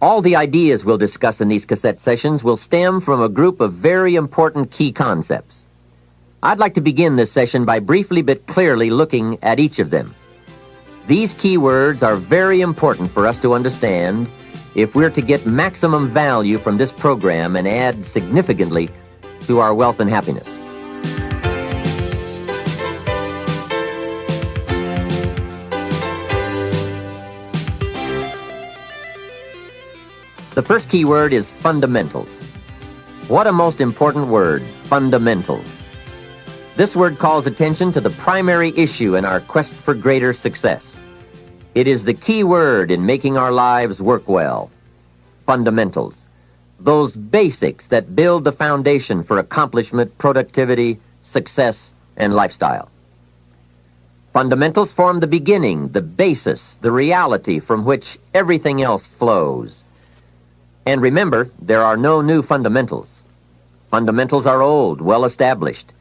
All the ideas we'll discuss in these cassette sessions will stem from a group of very important key concepts. I'd like to begin this session by briefly but clearly looking at each of them. These key words are very important for us to understand if we're to get maximum value from this program and add significantly to our wealth and happiness. The first key word is fundamentals. What a most important word, fundamentals. This word calls attention to the primary issue in our quest for greater success. It is the key word in making our lives work well. Fundamentals. Those basics that build the foundation for accomplishment, productivity, success, and lifestyle. Fundamentals form the beginning, the basis, the reality from which everything else flows. And remember, there are no new fundamentals. Fundamentals are old, well established.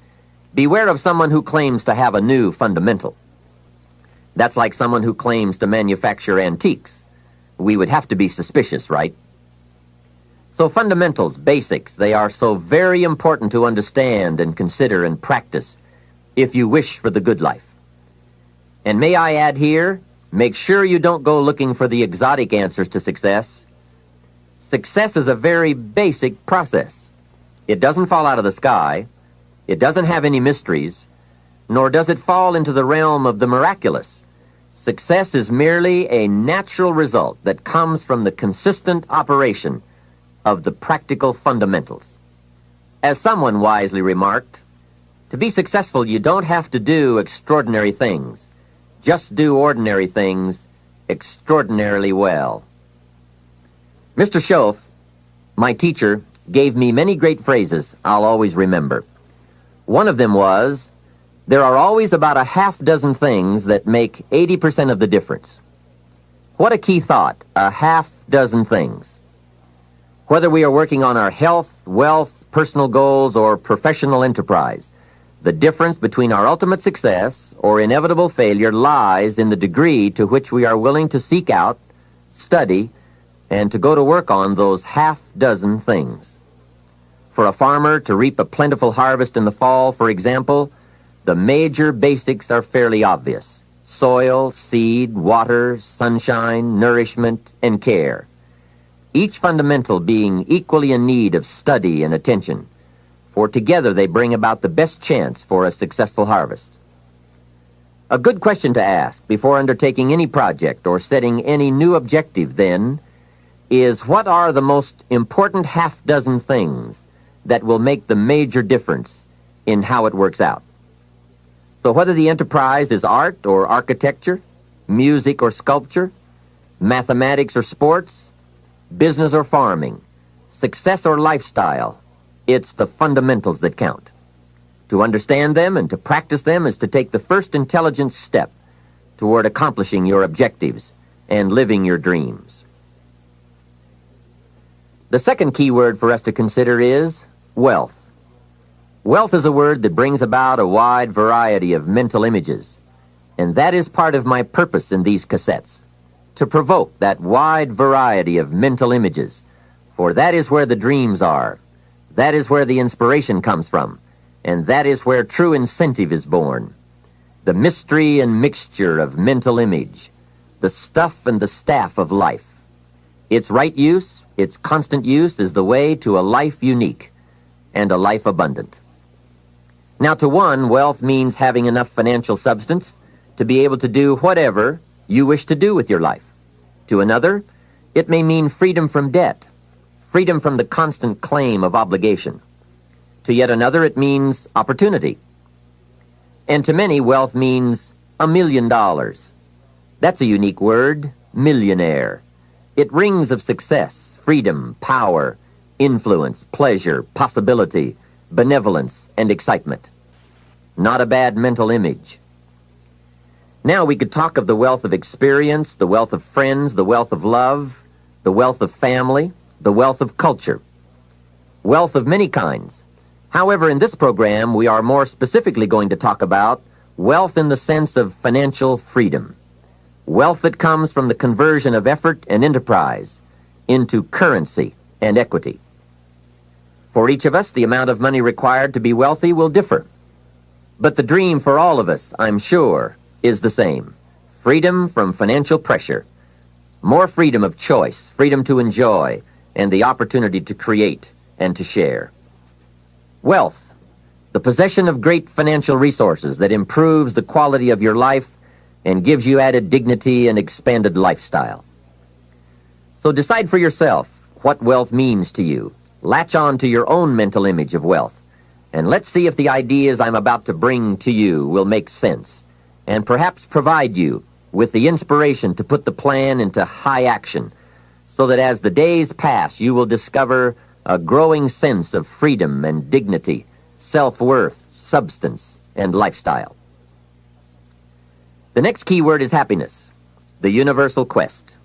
Beware of someone who claims to have a new fundamental. That's like someone who claims to manufacture antiques. We would have to be suspicious, right? So fundamentals, basics, they are so very important to understand and consider and practice if you wish for the good life. And may I add here, make sure you don't go looking for the exotic answers to success. Success is a very basic process. It doesn't fall out of the sky. It doesn't have any mysteries, nor does it fall into the realm of the miraculous. Success is merely a natural result that comes from the consistent operation of the practical fundamentals. As someone wisely remarked, to be successful, you don't have to do extraordinary things. Just do ordinary things extraordinarily well. Mr. Schoaf, my teacher, gave me many great phrases I'll always remember. One of them was, there are always about a half dozen things that make 80% of the difference. What a key thought, a half dozen things. Whether we are working on our health, wealth, personal goals, or professional enterprise, the difference between our ultimate success or inevitable failure lies in the degree to which we are willing to seek out, study, and to go to work on those half dozen things. For a farmer to reap a plentiful harvest in the fall, for example, the major basics are fairly obvious. Soil, seed, water, sunshine, nourishment, and care. Each fundamental being equally in need of study and attention, for together they bring about the best chance for a successful harvest. A good question to ask before undertaking any project or setting any new objective, then, is what are the most important half dozen things that will make the major difference in how it works out? So whether the enterprise is art or architecture, music or sculpture, mathematics or sports, business or farming, success or lifestyle, it's the fundamentals that count. To understand them and to practice them is to take the first intelligent step toward accomplishing your objectives and living your dreams. The second key word for us to consider is wealth. Wealth is a word that brings about a wide variety of mental images, and that is part of my purpose in these cassettes, to provoke that wide variety of mental images, for that is where the dreams are, that is where the inspiration comes from, and that is where true incentive is born. The mystery and mixture of mental image, the stuff and the staff of life. Its right use, its constant use is the way to a life unique and a life abundant. Now, to one, wealth means having enough financial substance to be able to do whatever you wish to do with your life. To another, it may mean freedom from debt, freedom from the constant claim of obligation. To yet another, it means opportunity. And to many, wealth means $1 million. That's a unique word, millionaire. It rings of success, freedom, power, influence, pleasure, possibility, benevolence, and excitement. Not a bad mental image. Now we could talk of the wealth of experience, the wealth of friends, the wealth of love, the wealth of family, the wealth of culture. Wealth of many kinds. However, in this program, we are more specifically going to talk about wealth in the sense of financial freedom. Wealth that comes from the conversion of effort and enterprise into currency and equity. For each of us, the amount of money required to be wealthy will differ. But the dream for all of us, I'm sure, is the same. Freedom from financial pressure. More freedom of choice, freedom to enjoy, and the opportunity to create and to share. Wealth, the possession of great financial resources that improves the quality of your life and gives you added dignity and expanded lifestyle. So decide for yourself what wealth means to you. Latch on to your own mental image of wealth, and let's see if the ideas I'm about to bring to you will make sense and perhaps provide you with the inspiration to put the plan into high action so that as the days pass, you will discover a growing sense of freedom and dignity, self-worth, substance, and lifestyle. The next key word is happiness, the universal quest.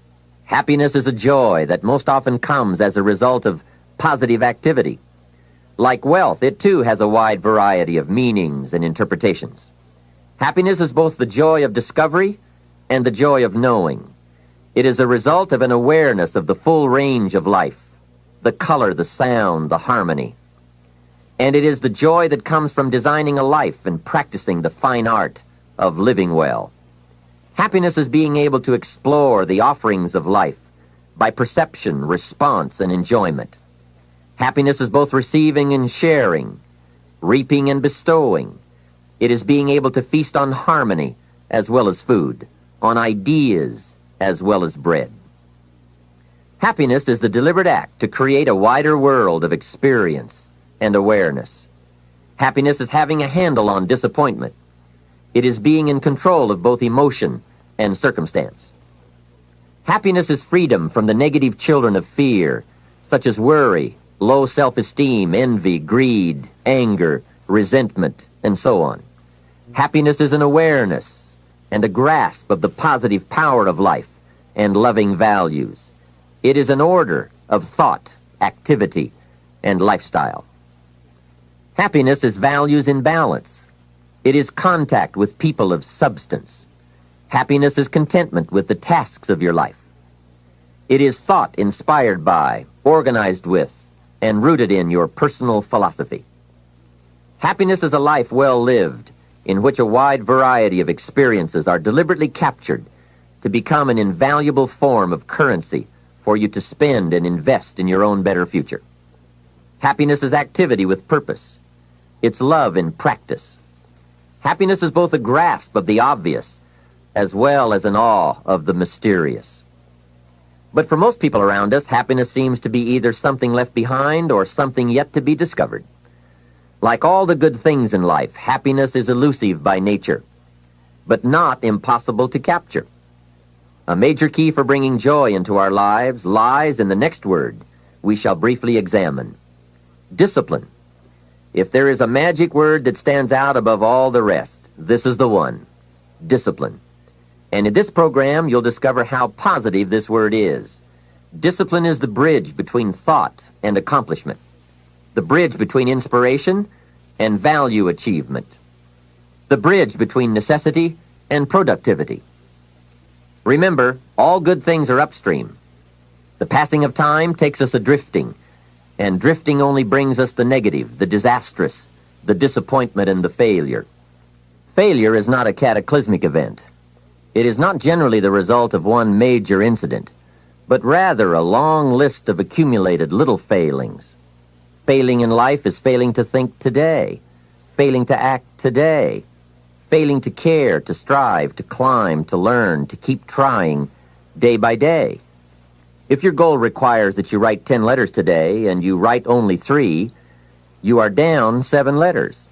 Happiness is a joy that most often comes as a result of positive activity. Like wealth, it too has a wide variety of meanings and interpretations. Happiness is both the joy of discovery and the joy of knowing. It is a result of an awareness of the full range of life, the color, the sound, the harmony. And it is the joy that comes from designing a life and practicing the fine art of living well. Happiness is being able to explore the offerings of life by perception, response, and enjoyment. Happiness is both receiving and sharing, reaping and bestowing. It is being able to feast on harmony as well as food, on ideas as well as bread. Happiness is the deliberate act to create a wider world of experience and awareness. Happiness is having a handle on disappointment. It is being in control of both emotion and circumstance. Happiness is freedom from the negative children of fear, such as worry, low self-esteem, envy, greed, anger, resentment, and so on. Happiness is an awareness and a grasp of the positive power of life and loving values. It is an order of thought, activity, and lifestyle. Happiness is values in balance. It is contact with people of substance. Happiness is contentment with the tasks of your life. It is thought inspired by, organized with, and rooted in your personal philosophy. Happiness is a life well lived, in which a wide variety of experiences are deliberately captured to become an invaluable form of currency for you to spend and invest in your own better future. Happiness is activity with purpose. It's love in practice. Happiness is both a grasp of the obvious as well as an awe of the mysterious. But for most people around us, happiness seems to be either something left behind or something yet to be discovered. Like all the good things in life, happiness is elusive by nature, but not impossible to capture. A major key for bringing joy into our lives lies in the next word we shall briefly examine: discipline. If there is a magic word that stands out above all the rest, this is the one: discipline. And in this program, you'll discover how positive this word is. Discipline is the bridge between thought and accomplishment, the bridge between inspiration and value achievement, the bridge between necessity and productivity. Remember, all good things are upstream. The passing of time takes us a-drifting, and drifting only brings us the negative, the disastrous, the disappointment, and the failure. Failure is not a cataclysmic event. It is not generally the result of one major incident, but rather a long list of accumulated little failings. Failing in life is failing to think today, failing to act today, failing to care, to strive, to climb, to learn, to keep trying day by day. If your goal requires that you write 10 letters today and you write only 3, you are down 7 letters.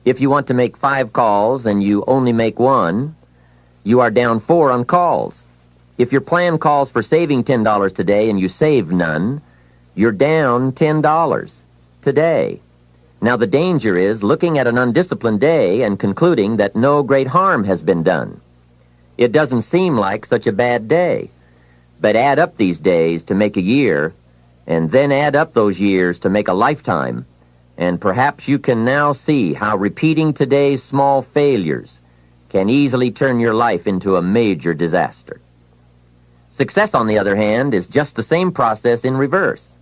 If you want to make 5 calls and you only make 1, you are down 4 on calls. If your plan calls for saving $10 today and you save none, you're down $10 today. Now the danger is looking at an undisciplined day and concluding that no great harm has been done. It doesn't seem like such a bad day. But add up these days to make a year, and then add up those years to make a lifetime, and perhaps you can now see how repeating today's small failures can easily turn your life into a major disaster. Success, on the other hand, is just the same process in reverse.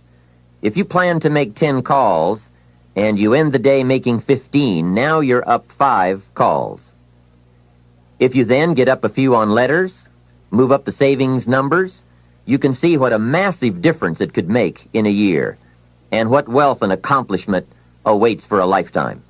If you plan to make 10 calls and you end the day making 15, now you're up 5 calls. If you then get up a few on letters, move up the savings numbers, you can see what a massive difference it could make in a year, and what wealth and accomplishment awaits for a lifetime.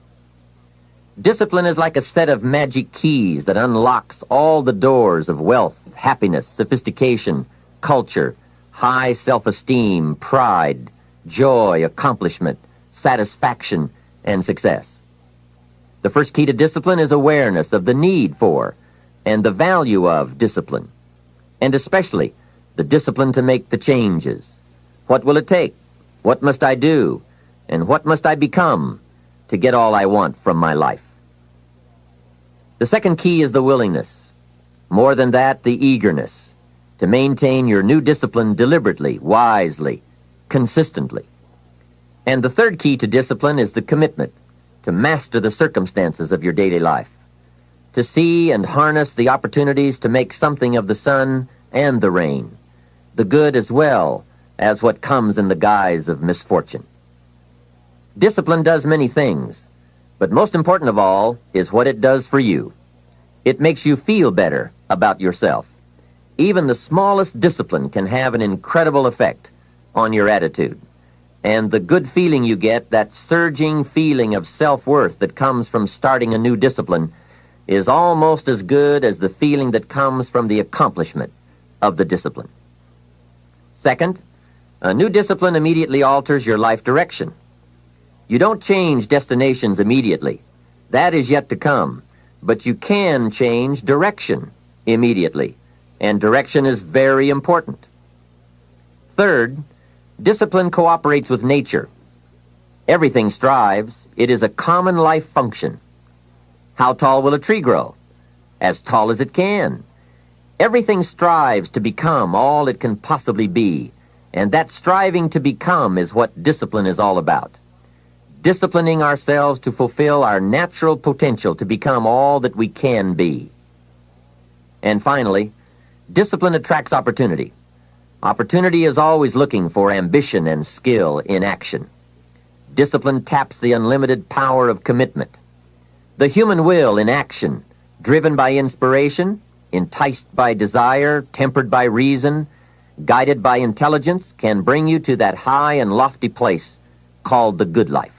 Discipline is like a set of magic keys that unlocks all the doors of wealth, happiness, sophistication, culture, high self-esteem, pride, joy, accomplishment, satisfaction, and success. The first key to discipline is awareness of the need for and the value of discipline, and especially the discipline to make the changes. What will it take? What must I do? And what must I become to get all I want from my life? The second key is the willingness. More than that, the eagerness to maintain your new discipline deliberately, wisely, consistently. And the third key to discipline is the commitment to master the circumstances of your daily life, to see and harness the opportunities to make something of the sun and the rain, the good as well as what comes in the guise of misfortune. Discipline does many things, but most important of all is what it does for you. It makes you feel better about yourself. Even the smallest discipline can have an incredible effect on your attitude. And the good feeling you get, that surging feeling of self-worth that comes from starting a new discipline, is almost as good as the feeling that comes from the accomplishment of the discipline. Second, a new discipline immediately alters your life direction. You don't change destinations immediately. That is yet to come. But you can change direction immediately, and direction is very important. Third, discipline cooperates with nature. Everything strives. It is a common life function. How tall will a tree grow? As tall as it can. Everything strives to become all it can possibly be, and that striving to become is what discipline is all about. Disciplining ourselves to fulfill our natural potential to become all that we can be. And finally, discipline attracts opportunity. Opportunity is always looking for ambition and skill in action. Discipline taps the unlimited power of commitment. The human will in action, driven by inspiration, enticed by desire, tempered by reason, guided by intelligence, can bring you to that high and lofty place called the good life.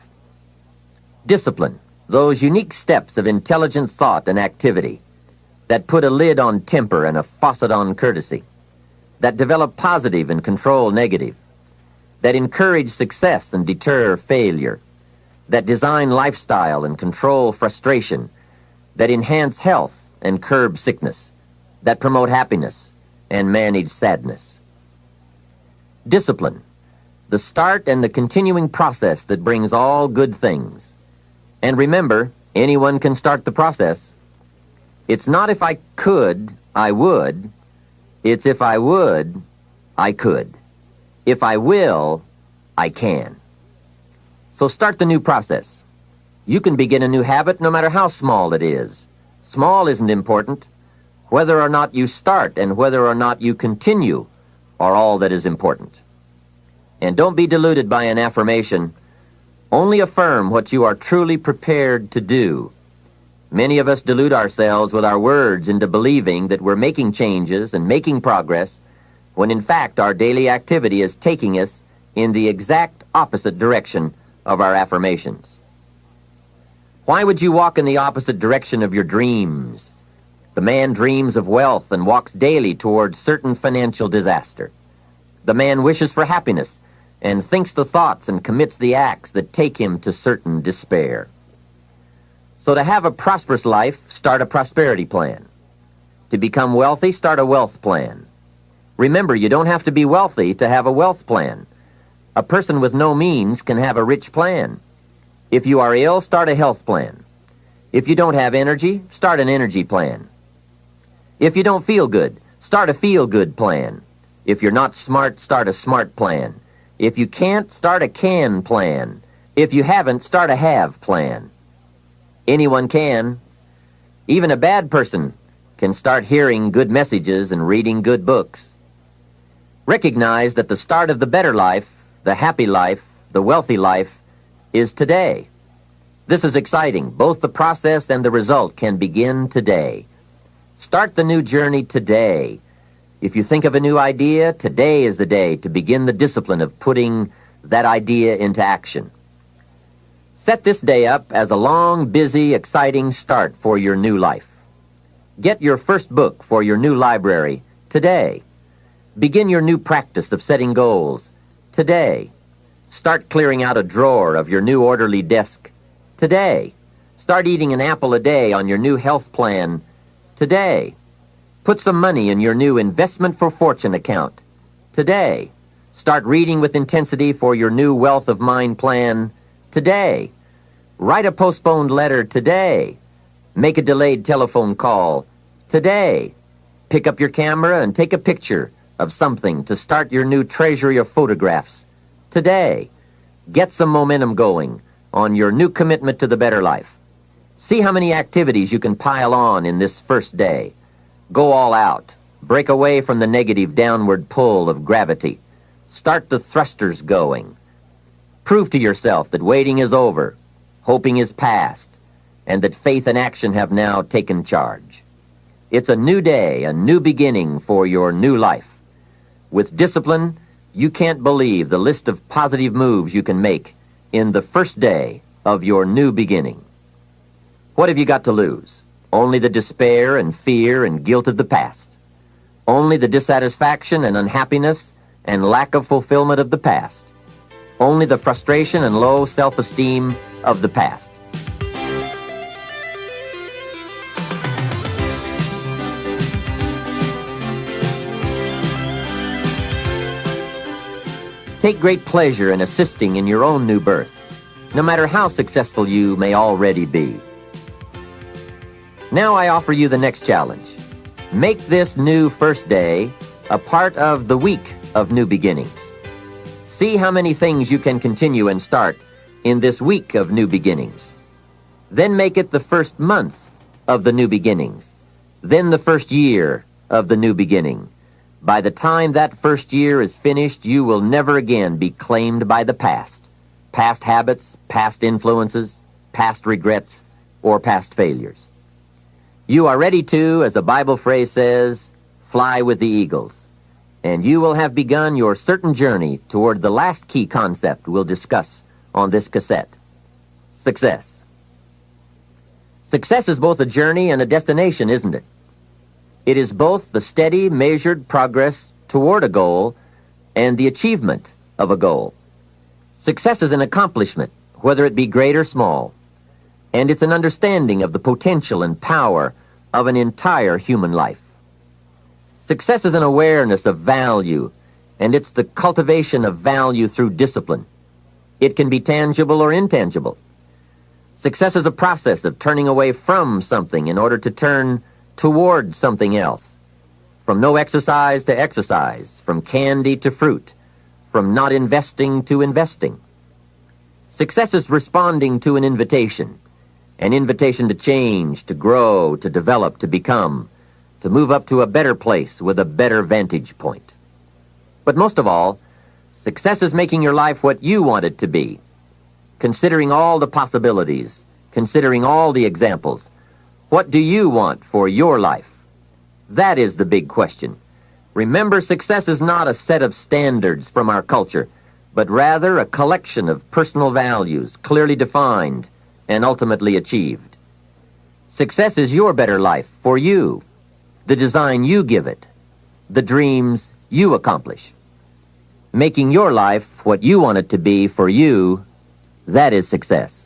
Discipline, those unique steps of intelligent thought and activity that put a lid on temper and a faucet on courtesy, that develop positive and control negative, that encourage success and deter failure, that design lifestyle and control frustration, that enhance health and curb sickness, that promote happiness and manage sadness. Discipline, the start and the continuing process that brings all good things. And remember, anyone can start the process. It's not if I could, I would. It's if I would, I could. If I will, I can. So start the new process. You can begin a new habit no matter how small it is. Small isn't important. Whether or not you start and whether or not you continue are all that is important. And don't be deluded by an affirmation. Only affirm what you are truly prepared to do. Many of us delude ourselves with our words into believing that we're making changes and making progress, when in fact our daily activity is taking us in the exact opposite direction of our affirmations. Why would you walk in the opposite direction of your dreams? The man dreams of wealth and walks daily towards certain financial disaster. The man wishes for happiness and thinks the thoughts and commits the acts that take him to certain despair. So to have a prosperous life, start a prosperity plan. To become wealthy, start a wealth plan. Remember, you don't have to be wealthy to have a wealth plan. A person with no means can have a rich plan. If you are ill, start a health plan. If you don't have energy, start an energy plan. If you don't feel good, start a feel-good plan. If you're not smart, start a smart plan. If you can't, start a can plan. If you haven't, start a have plan. Anyone can. Even a bad person can start hearing good messages and reading good books. Recognize that the start of the better life, the happy life, the wealthy life, is today. This is exciting. Both the process and the result can begin today. Start the new journey today. If you think of a new idea, today is the day to begin the discipline of putting that idea into action. Set this day up as a long, busy, exciting start for your new life. Get your first book for your new library today. Begin your new practice of setting goals today. Start clearing out a drawer of your new orderly desk today. Start eating an apple a day on your new health plan today. Put some money in your new investment for fortune account today. Start reading with intensity for your new wealth of mind plan today. Write a postponed letter today. Make a delayed telephone call today. Pick up your camera and take a picture of something to start your new treasury of photographs today. Get some momentum going on your new commitment to the better life. See how many activities you can pile on in this first day. Go all out. Break away from the negative downward pull of gravity. Start the thrusters going. Prove to yourself that waiting is over, hoping is past, and that faith and action have now taken charge. It's a new day, a new beginning for your new life. With discipline, you can't believe the list of positive moves you can make in the first day of your new beginning. What have you got to lose? Only the despair and fear and guilt of the past. Only the dissatisfaction and unhappiness and lack of fulfillment of the past. Only the frustration and low self-esteem of the past. Take great pleasure in assisting in your own new birth, no matter how successful you may already be. Now I offer you the next challenge. Make this new first day a part of the week of new beginnings. See how many things you can continue and start in this week of new beginnings. Then make it the first month of the new beginnings. Then the first year of the new beginning. By the time that first year is finished, you will never again be claimed by the past. Past habits, past influences, past regrets, or past failures. You are ready to, as the Bible phrase says, fly with the eagles. And you will have begun your certain journey toward the last key concept we'll discuss on this cassette. Success. Success is both a journey and a destination, isn't it? It is both the steady, measured progress toward a goal and the achievement of a goal. Success is an accomplishment, whether it be great or small, and it's an understanding of the potential and power of an entire human life. Success is an awareness of value, and it's the cultivation of value through discipline. It can be tangible or intangible. Success is a process of turning away from something in order to turn toward something else. From no exercise to exercise, from candy to fruit, from not investing to investing. Success is responding to an invitation to change, to grow, to develop, to become, to move up to a better place with a better vantage point. But most of all, success is making your life what you want it to be, considering all the possibilities, considering all the examples. What do you want for your life? That is the big question. Remember, success is not a set of standards from our culture, but rather a collection of personal values, clearly defined and ultimately achieved. Success is your better life for you, the design you give it, the dreams you accomplish. Making your life what you want it to be for you, that is success.